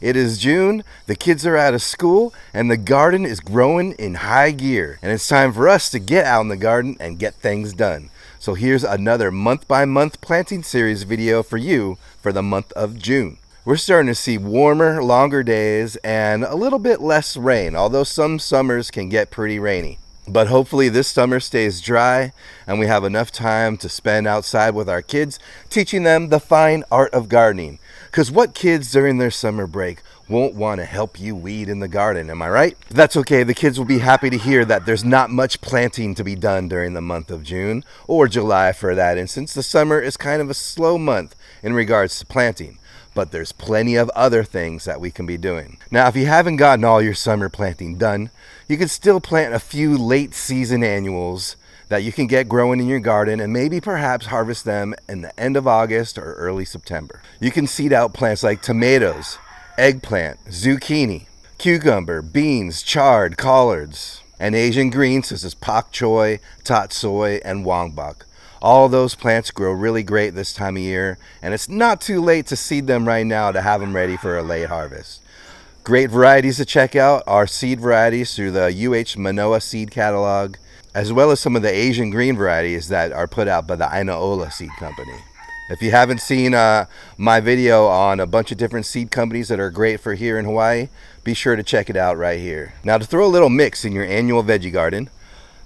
It is June, the kids are out of school, and the garden is growing in high gear. And it's time for us to get out in the garden and get things done. So here's another month-by-month planting series video for you for the month of June. We're starting to see warmer, longer days and a little bit less rain, although some summers can get pretty rainy. But hopefully this summer stays dry and we have enough time to spend outside with our kids, teaching them the fine art of gardening. Because what kids during their summer break won't want to help you weed in the garden, am I right? That's okay, the kids will be happy to hear that there's not much planting to be done during the month of June, or July for that instance. The summer is kind of a slow month in regards to planting, but there's plenty of other things that we can be doing. Now, if you haven't gotten all your summer planting done, you can still plant a few late season annuals that you can get growing in your garden and maybe perhaps harvest them in the end of August or early September. You can seed out plants like tomatoes, eggplant, zucchini, cucumber, beans, chard, collards, and Asian greens such as pak choi, tat soy, and wongbok. All those plants grow really great this time of year, and it's not too late to seed them right now to have them ready for a late harvest. Great varieties to check out are seed varieties through the Manoa seed catalog, as well as some of the Asian green varieties that are put out by the Ainaola Seed Company. If you haven't seen my video on a bunch of different seed companies that are great for here in Hawaii, be sure to check it out right here. Now, to throw a little mix in your annual veggie garden,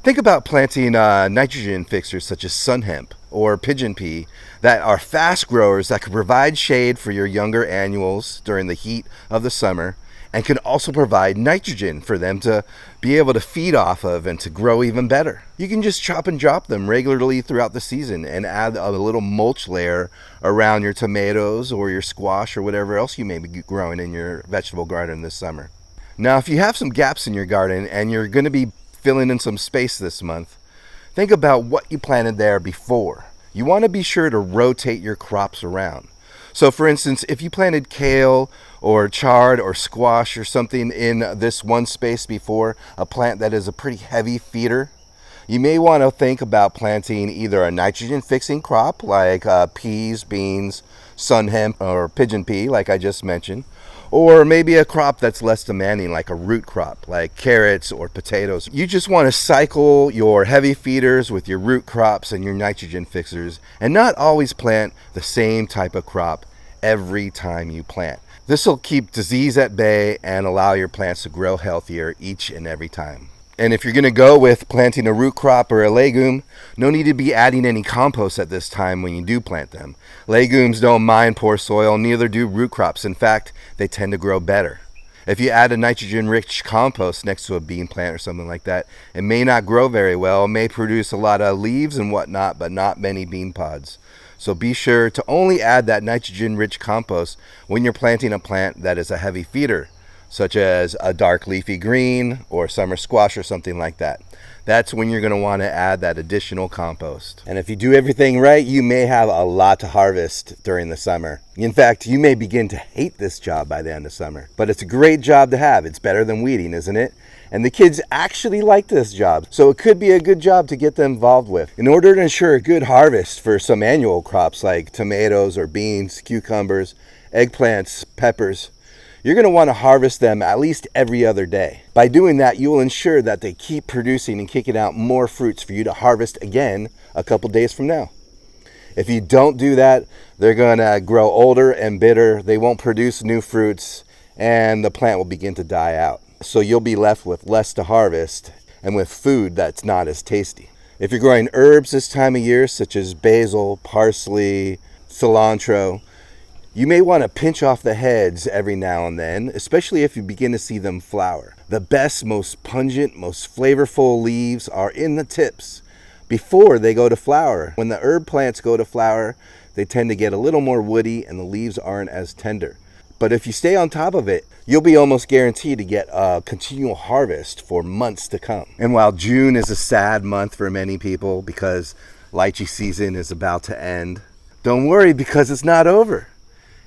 think about planting nitrogen fixers such as sun hemp or pigeon pea that are fast growers that can provide shade for your younger annuals during the heat of the summer, and can also provide nitrogen for them to be able to feed off of and to grow even better. You can just chop and drop them regularly throughout the season and add a little mulch layer around your tomatoes or your squash or whatever else you may be growing in your vegetable garden this summer. Now, if you have some gaps in your garden and you're going to be filling in some space this month, think about what you planted there before. You want to be sure to rotate your crops around. So for instance, if you planted kale or chard or squash or something in this one space before, a plant that is a pretty heavy feeder, you may want to think about planting either a nitrogen fixing crop like peas, beans, sun hemp, or pigeon pea like I just mentioned, or maybe a crop that's less demanding like a root crop like carrots or potatoes. You just want to cycle your heavy feeders with your root crops and your nitrogen fixers and not always plant the same type of crop every time you plant. This will keep disease at bay and allow your plants to grow healthier each and every time. And if you're going to go with planting a root crop or a legume, no need to be adding any compost at this time when you do plant them. Legumes don't mind poor soil, neither do root crops. In fact, they tend to grow better. If you add a nitrogen-rich compost next to a bean plant or something like that, it may not grow very well, it may produce a lot of leaves and whatnot, but not many bean pods. So be sure to only add that nitrogen-rich compost when you're planting a plant that is a heavy feeder, such as a dark leafy green or summer squash or something like that. That's when you're going to want to add that additional compost. And if you do everything right, you may have a lot to harvest during the summer. In fact, you may begin to hate this job by the end of summer. But it's a great job to have. It's better than weeding, isn't it? And the kids actually like this job, so it could be a good job to get them involved with. In order to ensure a good harvest for some annual crops like tomatoes or beans, cucumbers, eggplants, peppers, you're going to want to harvest them at least every other day. By doing that, you will ensure that they keep producing and kicking out more fruits for you to harvest again a couple days from now. If you don't do that, they're going to grow older and bitter, they won't produce new fruits, and the plant will begin to die out. So you'll be left with less to harvest and with food that's not as tasty. If you're growing herbs this time of year, such as basil, parsley, cilantro, you may want to pinch off the heads every now and then, especially if you begin to see them flower. The best, most pungent, most flavorful leaves are in the tips before they go to flower. When the herb plants go to flower, they tend to get a little more woody and the leaves aren't as tender. But if you stay on top of it, you'll be almost guaranteed to get a continual harvest for months to come. And while June is a sad month for many people because lychee season is about to end, don't worry because it's not over.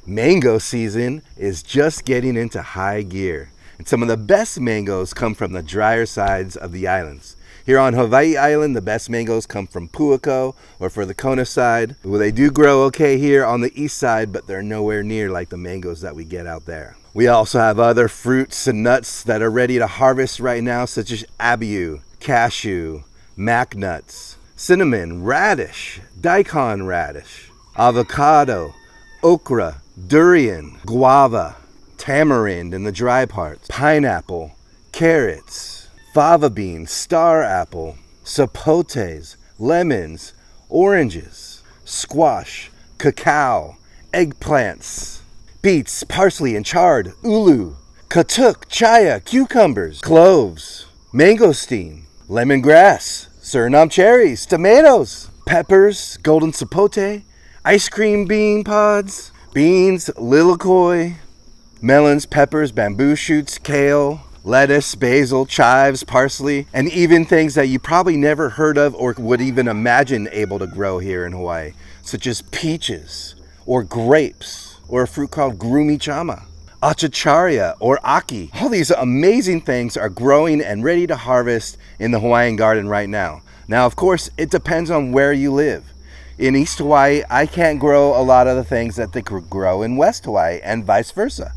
Mango season is just getting into high gear, and some of the best mangoes come from the drier sides of the islands. Here on Hawai'i Island, the best mangoes come from Puako or for the Kona side. Well, they do grow okay here on the east side, but they're nowhere near like the mangoes that we get out there. We also have other fruits and nuts that are ready to harvest right now, such as abiu, cashew, mac nuts, cinnamon, radish, daikon radish, avocado, okra, durian, guava, tamarind in the dry parts, pineapple, carrots, fava beans, star apple, sapotes, lemons, oranges, squash, cacao, eggplants, beets, parsley and chard, ulu, katuk, chaya, cucumbers, cloves, mangosteen, lemongrass, Suriname cherries, tomatoes, peppers, golden sapote, ice cream bean pods, beans, lilikoi, melons, peppers, bamboo shoots, kale, lettuce, basil, chives, parsley, and even things that you probably never heard of or would even imagine able to grow here in Hawaii, such as peaches or grapes or a fruit called grumichama, achacharia or aki. All these amazing things are growing and ready to harvest in the Hawaiian garden right now. Now, of course, it depends on where you live. In East Hawaii, I can't grow a lot of the things that they could grow in West Hawaii and vice versa.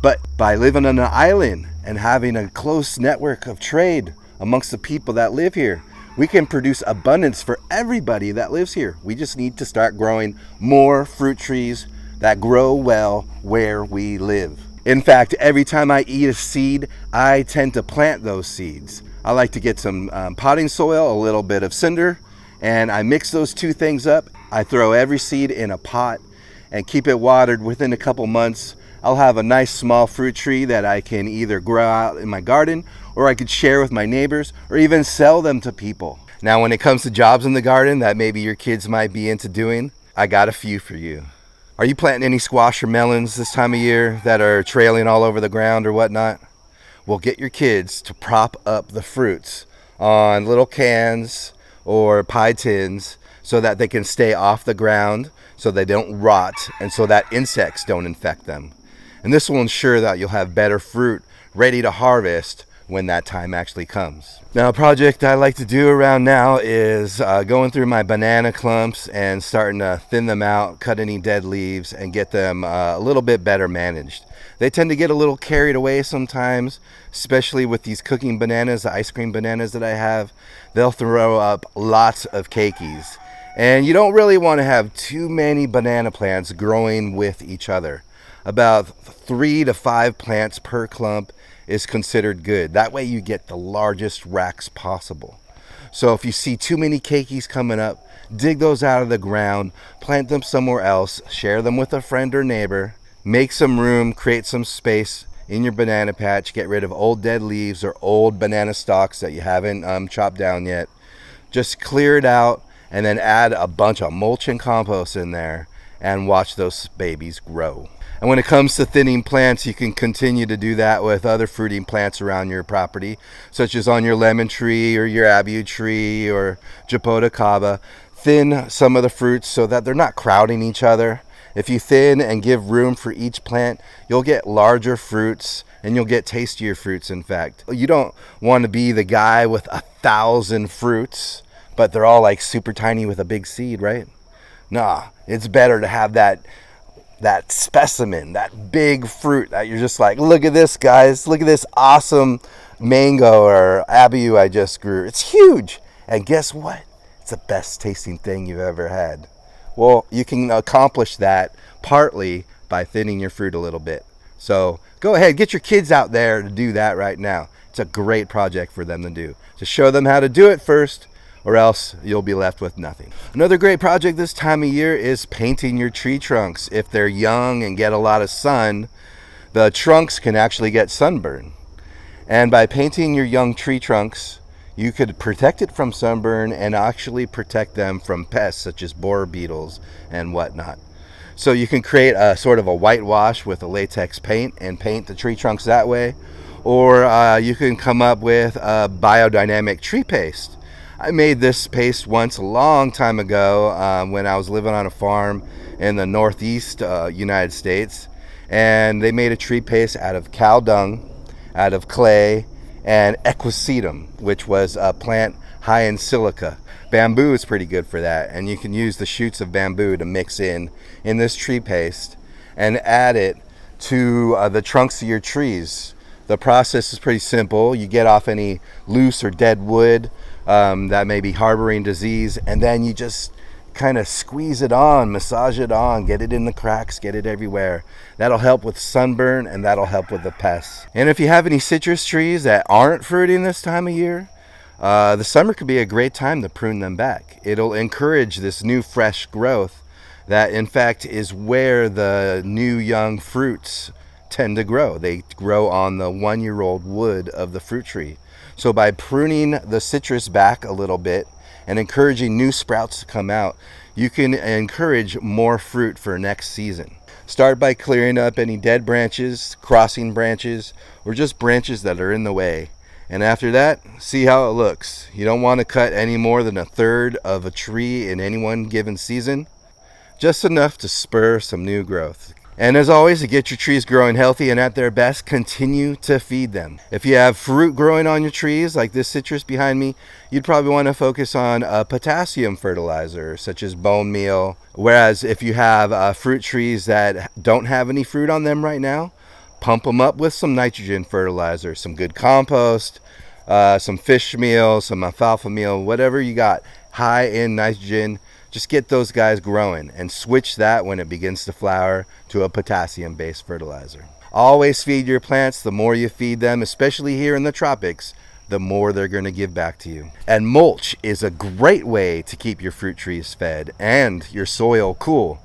But by living on an island and having a close network of trade amongst the people that live here, we can produce abundance for everybody that lives here. We just need to start growing more fruit trees that grow well where we live. In fact, every time I eat a seed, I tend to plant those seeds. I like to get some potting soil, a little bit of cinder, and I mix those two things up. I throw every seed in a pot and keep it watered. Within a couple months, I'll have a nice small fruit tree that I can either grow out in my garden, or I could share with my neighbors, or even sell them to people. Now, when it comes to jobs in the garden that maybe your kids might be into doing, I got a few for you. Are you planting any squash or melons this time of year that are trailing all over the ground or whatnot? Well, get your kids to prop up the fruits on little cans or pie tins so that they can stay off the ground, so they don't rot, and so that insects don't infect them. And this will ensure that you'll have better fruit ready to harvest when that time actually comes. Now, a project I like to do around now is going through my banana clumps and starting to thin them out, cut any dead leaves, and get them a little bit better managed. They tend to get a little carried away sometimes, especially with these cooking bananas, the ice cream bananas that I have. They'll throw up lots of keikis. And you don't really want to have too many banana plants growing with each other. About 3 to 5 plants per clump is considered good. That way you get the largest racks possible. So if you see too many keikis coming up, dig those out of the ground, plant them somewhere else, share them with a friend or neighbor, make some room, create some space in your banana patch, get rid of old dead leaves or old banana stalks that you haven't chopped down yet. Just clear it out and then add a bunch of mulch and compost in there and watch those babies grow. And when it comes to thinning plants, you can continue to do that with other fruiting plants around your property, such as on your lemon tree or your abiu tree or Japota. Thin some of the fruits so that they're not crowding each other. If you thin and give room for each plant, you'll get larger fruits and you'll get tastier fruits, in fact. You don't want to be the guy with 1,000 fruits, but they're all like super tiny with a big seed, right? Nah, it's better to have that specimen, that big fruit that you're just like, look at this, guys. Look at this awesome mango or abiu I just grew. It's huge. And guess what? It's the best tasting thing you've ever had. Well, you can accomplish that partly by thinning your fruit a little bit. So go ahead, get your kids out there to do that right now. It's a great project for them to do. Just show them how to do it first, or else you'll be left with nothing. Another great project this time of year is painting your tree trunks. If they're young and get a lot of sun, the trunks can actually get sunburn. And by painting your young tree trunks, you could protect it from sunburn and actually protect them from pests such as borer beetles and whatnot. So you can create a sort of a whitewash with a latex paint and paint the tree trunks that way. Or you can come up with a biodynamic tree paste. I made this paste once a long time ago when I was living on a farm in the northeast United States. And they made a tree paste out of cow dung, out of clay, and equisetum, which was a plant high in silica. Bamboo is pretty good for that, and you can use the shoots of bamboo to mix in this tree paste and add it to the trunks of your trees. The process is pretty simple. You get off any loose or dead wood that may be harboring disease, and then you just kind of squeeze it on, massage it on, get it in the cracks, get it everywhere. That'll help with sunburn, and that'll help with the pests. And if you have any citrus trees that aren't fruiting this time of year, the summer could be a great time to prune them back. It'll encourage this new fresh growth that in fact is where the new young fruits tend to grow. They grow on the 1-year-old wood of the fruit tree. So by pruning the citrus back a little bit and encouraging new sprouts to come out, you can encourage more fruit for next season. Start by clearing up any dead branches, crossing branches, or just branches that are in the way. And after that, see how it looks. You don't want to cut any more than 1/3 of a tree in any one given season. Just enough to spur some new growth. And as always, to get your trees growing healthy and at their best, continue to feed them. If you have fruit growing on your trees, like this citrus behind me, you'd probably want to focus on a potassium fertilizer, such as bone meal. Whereas if you have fruit trees that don't have any fruit on them right now, pump them up with some nitrogen fertilizer, some good compost, some fish meal, some alfalfa meal, whatever you got high in nitrogen. Just get those guys growing and switch that when it begins to flower to a potassium-based fertilizer. Always feed your plants. The more you feed them, especially here in the tropics, the more they're going to give back to you. And mulch is a great way to keep your fruit trees fed and your soil cool.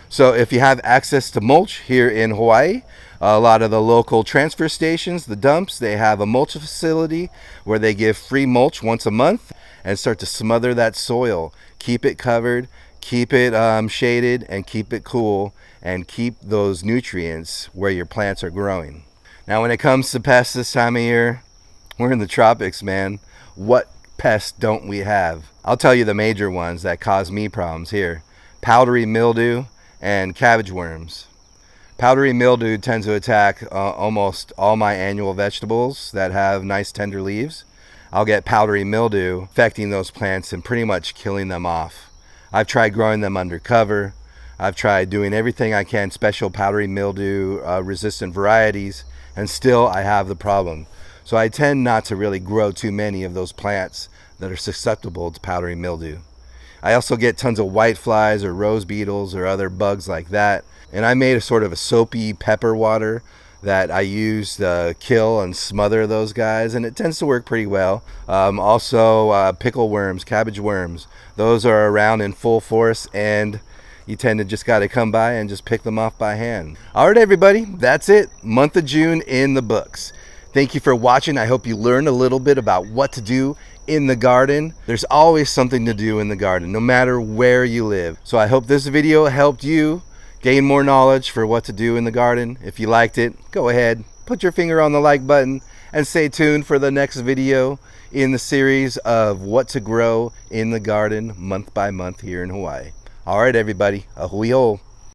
So if you have access to mulch here in Hawaii, a lot of the local transfer stations, the dumps, they have a mulch facility where they give free mulch once a month and start to smother that soil. Keep it covered, keep it shaded, and keep it cool, and keep those nutrients where your plants are growing. Now when it comes to pests this time of year, we're in the tropics, man. What pests don't we have? I'll tell you the major ones that cause me problems here. Powdery mildew and cabbage worms. Powdery mildew tends to attack almost all my annual vegetables that have nice tender leaves. I'll get powdery mildew affecting those plants and pretty much killing them off. I've tried growing them under cover. I've tried doing everything I can, special powdery mildew resistant varieties, and still I have the problem. So I tend not to really grow too many of those plants that are susceptible to powdery mildew. I also get tons of whiteflies or rose beetles or other bugs like that. And I made a sort of a soapy pepper water that I use to kill and smother those guys, and it tends to work pretty well. Also pickle worms, cabbage worms, those are around in full force, and you tend to just got to come by and just pick them off by hand. All right, everybody, that's it. Month of June in the books. Thank you for watching. I hope you learned a little bit about what to do in the garden. There's always something to do in the garden, no matter where you live. So I hope this video helped you gain more knowledge for what to do in the garden. If you liked it, go ahead, put your finger on the like button, and stay tuned for the next video in the series of what to grow in the garden month by month here in Hawaii. All right, everybody, a hui hou.